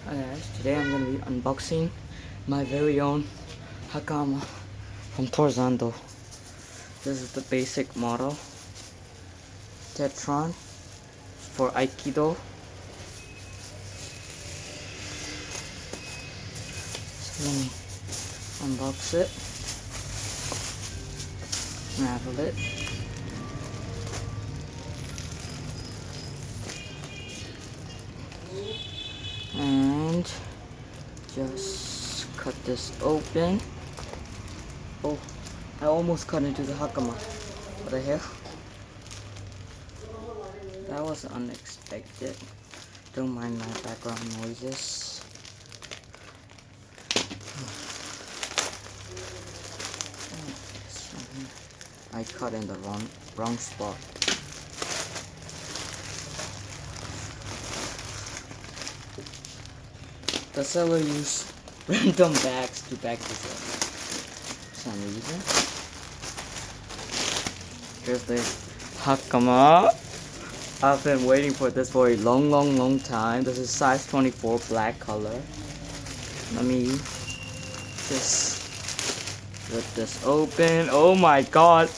Hi guys, today I'm going to be unboxing my very own hakama from Torzando. This is the basic model. Tetron for AIKIDO. So let me unbox it. Unravel it. And just cut this open. Oh, I almost cut into the hakama. What the hell? That was unexpected. Don't mind my background noises. I cut in the wrong spot. The seller used random bags to bag this up for some reason. Here's the hakama. I've been waiting for this for a long time. This is size 24 black color. Let me just rip this open. Oh my god.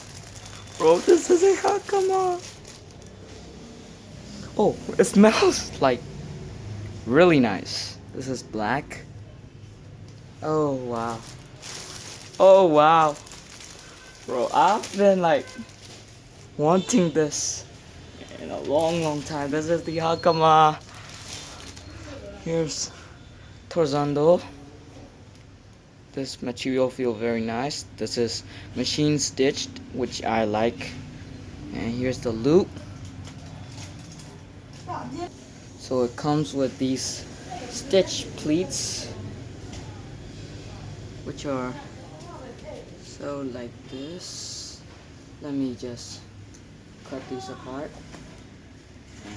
Bro, this is a hakama. Oh, it smells like really nice. This is black. Oh wow. Oh wow. Bro, I've been like wanting this in a long time. This is the hakama. Here's Torzando. This material feels very nice. This is machine stitched, which I like. And here's the loop. So it comes with these stitch pleats, which are so like this. Let me just cut these apart. And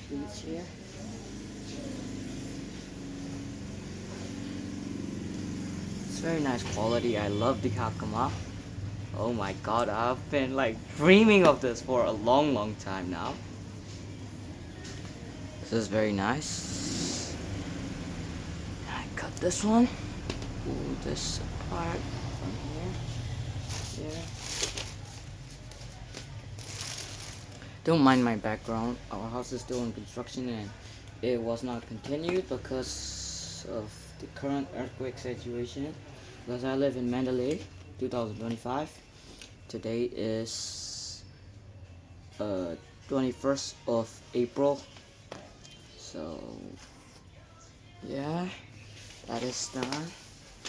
pleats here. It's very nice quality. I love the hakama. Oh my god, I've been like dreaming of this for a long time now. This is very nice. I cut this one. Pull this apart from here. Don't mind my background. Our house is still in construction and it was not continued because of the current earthquake situation. Because I live in Mandalay, 2025. Today is 21st of April. So yeah, that is done.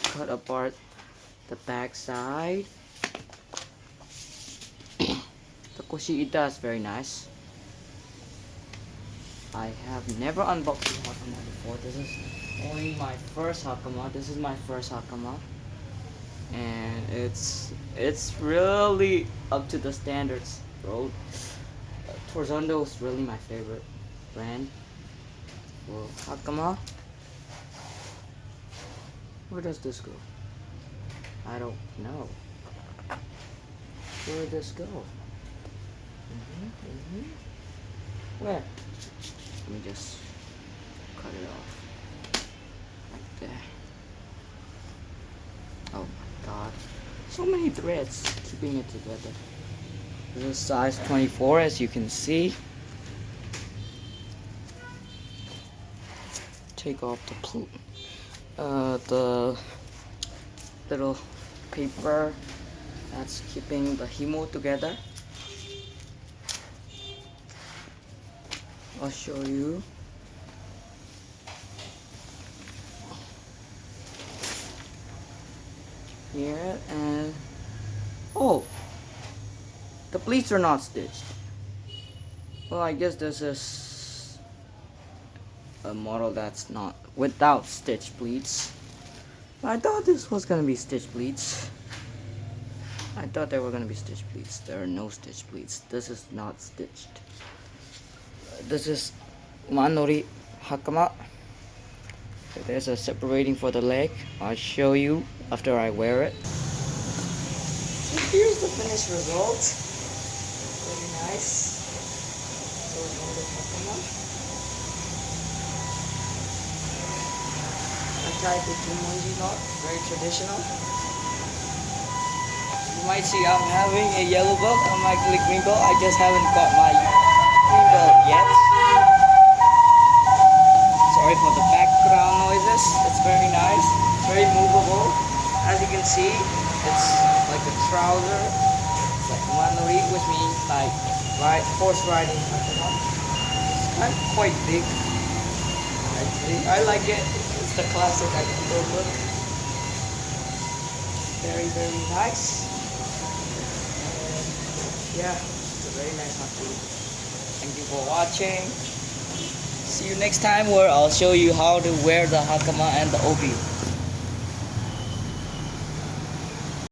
Cut apart the back side. The Koshi-ita is very nice. I have never unboxed a hakama before. This is only my first hakama. This is my first hakama. And it's really up to the standards, bro. Torzando is really my favorite brand. Well, hakama. Where does this go? I don't know. Where did this go? Where? Let me just cut it off. Like there. Oh my god. So many threads keeping it together. This is size 24 as you can see. Take off the little paper that's keeping the himo together. I'll show you. Here and oh, the pleats are not stitched. Well, I guess this is a model that's not without stitch pleats. I thought this was gonna be stitch pleats. I thought there were gonna be stitch pleats. There are no stitch pleats. This is not stitched. This is Manori hakama. There's a separating for the leg. I'll show you after I wear it. So here's the finished result. Very nice. So hakama. type of Jumonji knot, very traditional. You might see I'm having a yellow belt on my green belt. I just haven't got my green belt yet. Sorry for the background noises. It's very nice, very movable. As you can see, it's like a trouser. It's like manuri, which means like horse riding. It's quite big. Actually, I like it. It's the classic AIKIDO look. Very, very nice. And yeah, it's a very nice hakama. Thank you for watching. See you next time where I'll show you how to wear the hakama and the obi.